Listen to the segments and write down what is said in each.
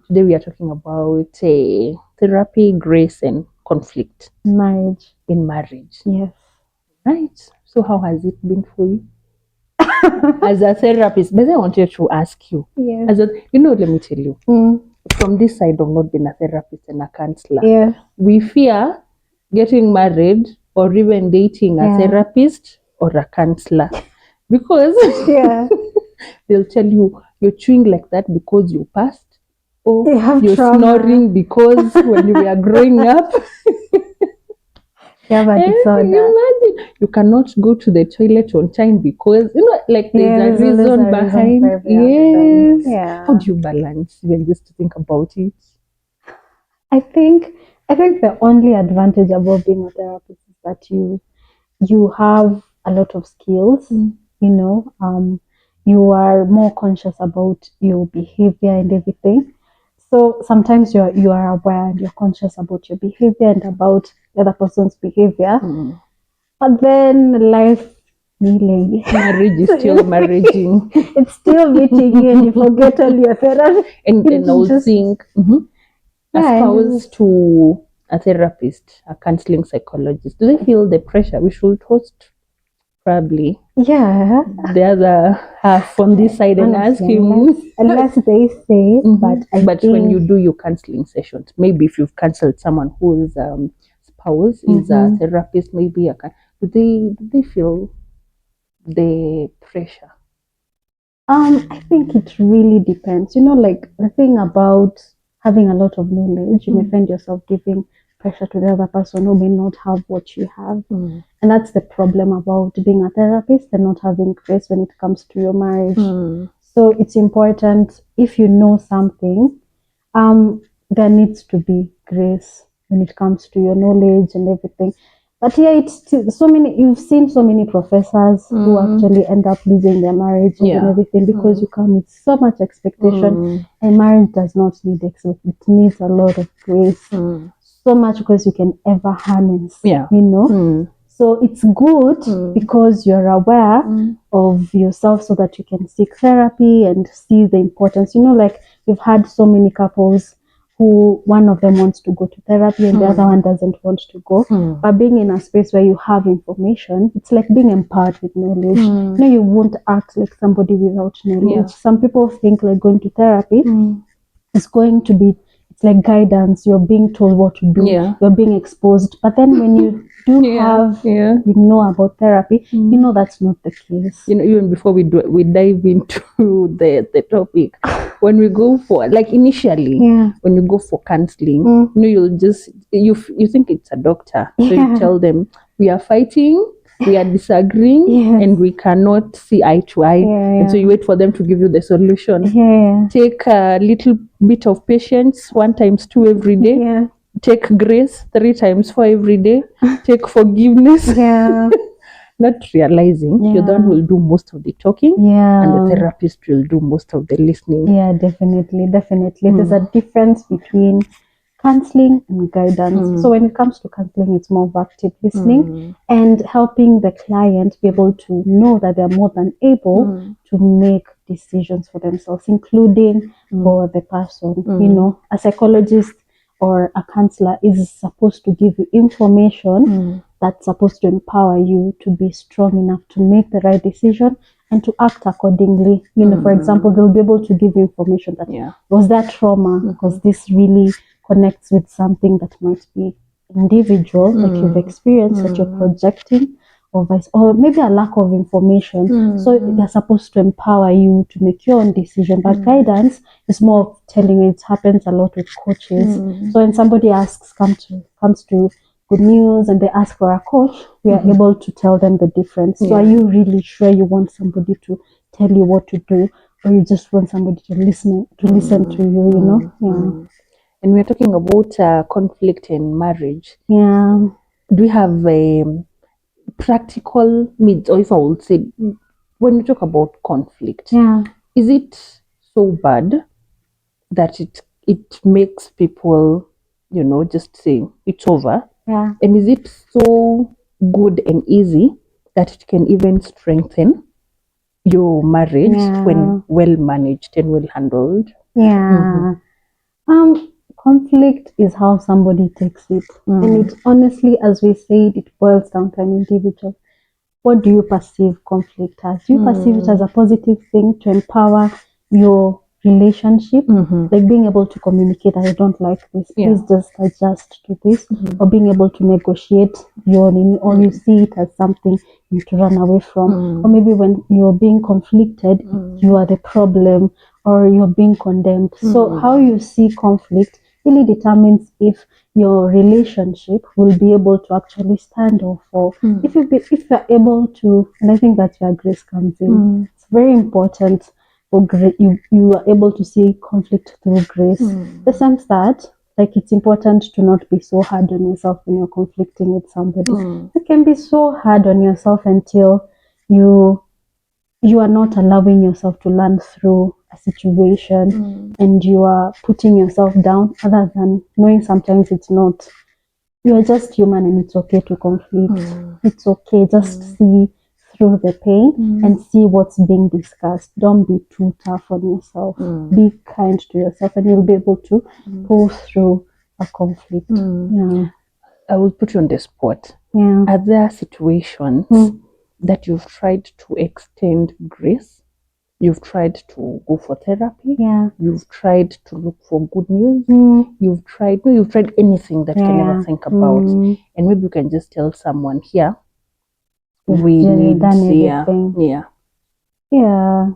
Today we are talking about therapy, grace, and conflict Marriage. in marriage. Yes. Right. So, how has it been for you as a therapist? But I wanted to ask you, Yes. let me tell you, Mm. from this side of not being a therapist and a counselor, Yes. we fear getting married or even dating a Yeah. therapist or a counselor because Yeah. they'll tell you you're chewing like that because you passed, or You have you're trauma. snoring because when you were growing up. You have a disorder. Imagine you cannot go to the toilet on time because like there's a always reason a behind. for every action. Yes. Yeah. How do you balance even just to think about it? I think the only advantage about being a therapist is that you have a lot of skills. You know, you are more conscious about your behavior and everything. So sometimes you are aware and you're conscious about your behavior and about the other person's behavior. Mm. But then life really Marriage is still marriaging. it's still meeting you and you forget all your therapy. And I would Just- think a Yeah, and spouse to a therapist, a counseling psychologist, do they feel the pressure? We should host probably yeah. the other half on this side and ask Honestly, him. unless they say, but I But think when you do your counseling sessions, maybe if you've counseled someone whose spouse is a therapist, maybe do they feel the pressure? I think it really depends. You know, like the thing about having a lot of knowledge, you may find yourself giving pressure to the other person who may not have what you have. And that's the problem about being a therapist and not having grace when it comes to your marriage. So it's important if you know something, there needs to be grace when it comes to your knowledge and everything. But yeah, it's so many. You've seen so many professors who actually end up losing their marriages and everything because you come with so much expectation, and marriage does not need expectation. It needs a lot of grace, so much grace you can ever harness. Yeah. You know. So it's good because you're aware of yourself so that you can seek therapy and see the importance. You know, like we've had so many couples who one of them wants to go to therapy and the other one doesn't want to go. But being in a space where you have information, it's like being empowered with knowledge. You know, you won't act like somebody without knowledge. Yeah. Some people think like going to therapy is going to be, it's like guidance. You're being told what to do. Yeah. You're being exposed. But then when you do you know about therapy, you know that's not the case. You know, even before we dive into the topic, when we go for like initially, when you go for counseling, you'll just you think it's a doctor, so you tell them we are fighting, we are disagreeing, and we cannot see eye to eye, and so you wait for them to give you the solution. Take a little bit of patience, 1 times 2 every day. Take grace 3 times 4 every day. Take forgiveness. Not realizing you're the one who will do most of the talking, and the therapist will do most of the listening. Yeah, definitely. There's a difference between counseling and guidance. So when it comes to counseling, it's more of active listening and helping the client be able to know that they're more than able to make decisions for themselves, including for the person. You know, a psychologist or a counselor is supposed to give you information that's supposed to empower you to be strong enough to make the right decision and to act accordingly. You know, for example, they'll be able to give you information that was that trauma, because this really connects with something that might be individual, like you've experienced that you're projecting, or maybe a lack of information. So they're supposed to empower you to make your own decision. But guidance is more of telling you. It happens a lot with coaches. So when somebody comes to good news and they ask for a coach, we are able to tell them the difference. So are you really sure you want somebody to tell you what to do, or you just want somebody to listen to you, you know? And we're talking about conflict in marriage. Yeah. Do we have practical needs, or if I would say, when we talk about conflict, is it so bad that it makes people, just say it's over? And is it so good and easy that it can even strengthen your marriage when well managed and well handled? conflict is how somebody takes it. And it honestly, as we said, it boils down to an individual. What do you perceive conflict as? Do you perceive it as a positive thing to empower your relationship? Like being able to communicate, I don't like this, please just adjust to this, or being able to negotiate or you see it as something you to run away from, or maybe when you're being conflicted, you are the problem, or you're being condemned. So how you see conflict really determines if your relationship will be able to actually stand or fall. If you're able to, and I think that's where grace comes in. It's very important for you are able to see conflict through grace. The sense that like it's important to not be so hard on yourself when you're conflicting with somebody. You can be so hard on yourself until you are not allowing yourself to learn through a situation, and you are putting yourself down, other than knowing sometimes it's not. You are just human and it's okay to conflict. It's okay. Just see through the pain and see what's being discussed. Don't be too tough on yourself. Be kind to yourself and you'll be able to pull through a conflict. Yeah. I will put you on the spot. Yeah. Are there situations that you've tried to extend grace? You've tried to go for therapy. Yeah. You've tried to look for good news. You've tried anything that you can ever think about. And maybe you can just tell someone here, we need everything. Yeah.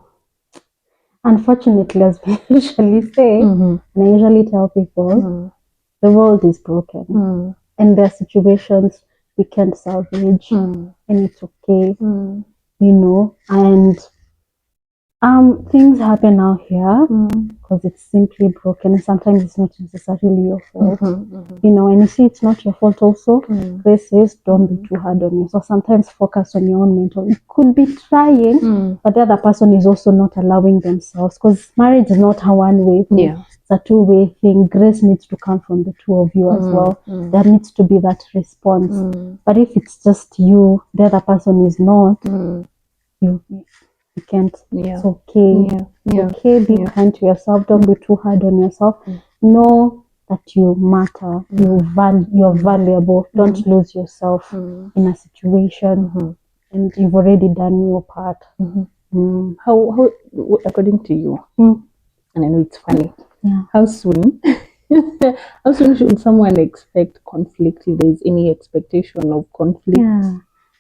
Unfortunately, as we usually say, and I usually tell people, the world is broken. And there are situations we can't salvage. And it's okay. And things happen out here because it's simply broken. Sometimes it's not necessarily your fault, and you see it's not your fault also. Grace says don't be too hard on yourself. Sometimes focus on your own mental. You could be trying, but the other person is also not allowing themselves, because marriage is not a one-way thing. It's a two-way thing. Grace needs to come from the two of you as well. There needs to be that response. But if it's just you, the other person is not, you can't. It's okay. It's okay. Be kind to yourself. Don't be too hard on yourself. Know that you matter. You're valuable. Don't lose yourself in a situation, and you've already done your part. How according to you, and I know it's funny, how soon how soon should someone expect conflict, if there's any expectation of conflict?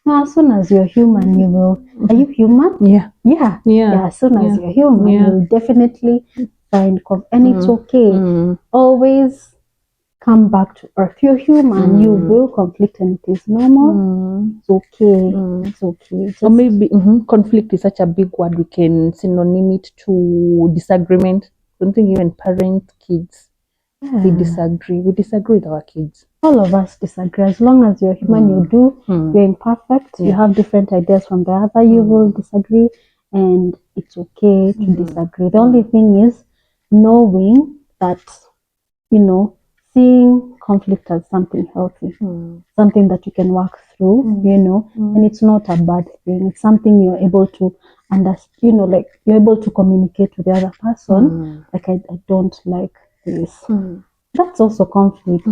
Now, as soon as you're human, you will. Are you human? Yeah. As soon as you're human, you'll definitely find and it's okay. Always come back to earth. You're human. You will conflict, and it is normal. It's okay. It's okay. Or maybe conflict is such a big word. We can synonym it to disagreement. Something even parents, kids. We disagree. We disagree with our kids. All of us disagree. As long as you're human, you're imperfect. You have different ideas from the other. You will disagree, and it's okay to disagree. The only thing is knowing that, seeing conflict as something healthy, something that you can work through, and it's not a bad thing. It's something you're able to understand, like you're able to communicate to the other person. Like, I don't like this. That's also conflict.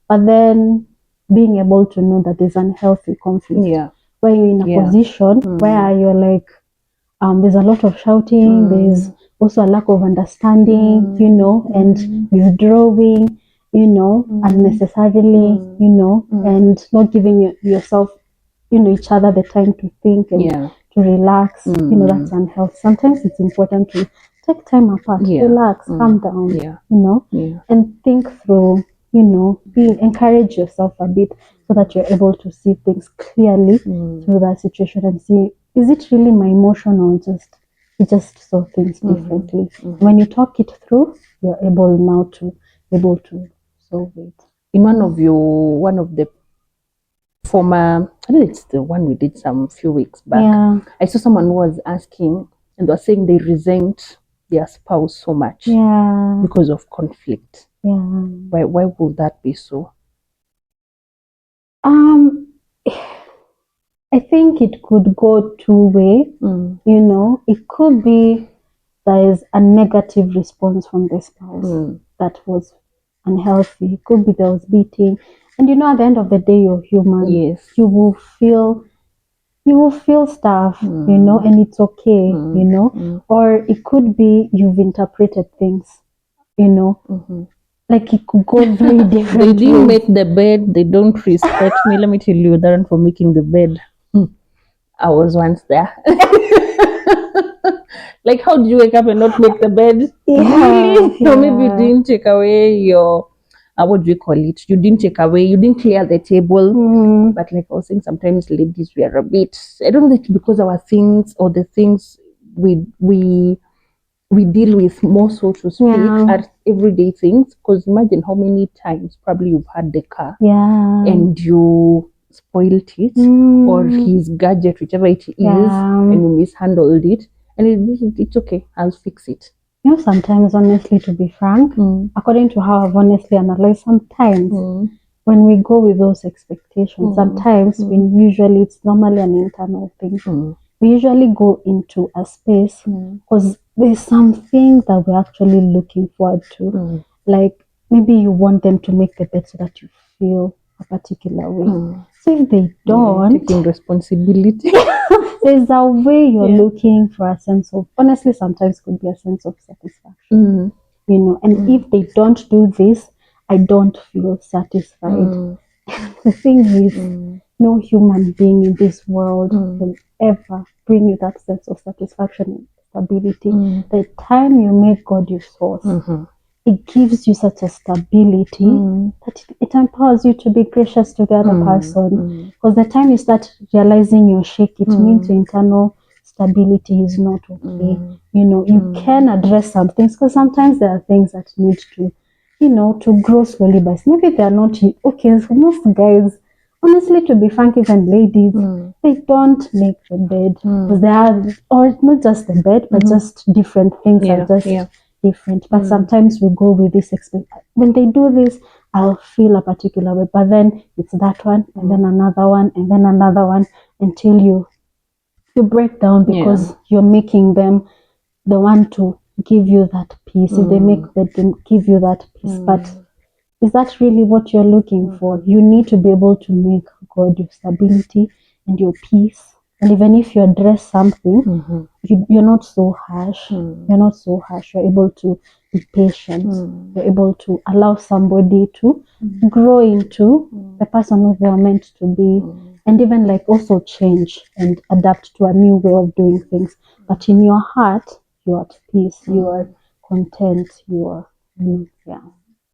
But then being able to know that there's unhealthy conflict, where you're in a position where you're like, there's a lot of shouting, there's also a lack of understanding, and withdrawing, unnecessarily, and not giving yourself, each other the time to think and to relax. That's unhealthy. Sometimes it's important to take time apart, relax, calm down, and think through, encourage yourself a bit, so that you're able to see things clearly through that situation and see, is it really my emotion, or you just saw things differently? When you talk it through, you're able now to solve it. In one of the former, I think it's the one we did some few weeks back, I saw someone who was asking, and they were saying they resent their spouse so much because of conflict. Why would that be so? I think it could go two ways. It could be there is a negative response from the spouse that was unhealthy. It could be there was beating. And at the end of the day, you're human. Yes. You will feel stuff, and it's okay, or it could be you've interpreted things, like it could go very different. They didn't ways. make the bed. They don't respect me. Let me tell you, Darren, for making the bed. I was once there. Like, how did you wake up and not make the bed? Really? Or maybe you didn't take away your, what do you call it? You didn't take away, you didn't clear the table. But like I was saying, sometimes ladies, we are a bit, I don't know if it's because our things or the things we deal with more, so to speak, are everyday things. Because imagine how many times probably you've had the car and you spoiled it, or his gadget, whichever it is, and you mishandled it, and it's okay, I'll fix it. Sometimes, honestly, to be frank, according to how I've honestly analyzed, sometimes when we go with those expectations, sometimes it's normally an internal thing. We usually go into a space because there's something that we're actually looking forward to. Like maybe you want them to make the bed so that you feel a particular way. So if they don't, taking responsibility. There's a way you're looking for a sense of, honestly, sometimes could be a sense of satisfaction. And if they don't do this, I don't feel satisfied. The thing is, no human being in this world will ever bring you that sense of satisfaction and stability. The time you make God your source, it gives you such a stability that it empowers you to be gracious to the other person. Because the time you start realizing you're shaky, it means your internal stability is not okay. You can address some things, because sometimes there are things that need to, to grow slowly, but maybe they're not okay. So most guys, honestly, to be frank, even ladies, they don't make the bed because they are, or not just the bed, but just different things are just different. But sometimes we go with this when they do this, I'll feel a particular way, but then it's that one and then another one and then another one until you break down, because you're making them the one to give you that peace. If they make them give you that peace, but is that really what you're looking for? You need to be able to make God your stability and your peace. And even if you address something, you're not so harsh. You're not so harsh. You're able to be patient. You're able to allow somebody to grow into the person who they are meant to be. And even like also change and adapt to a new way of doing things. But in your heart, you're at peace. You are content. You are, yeah.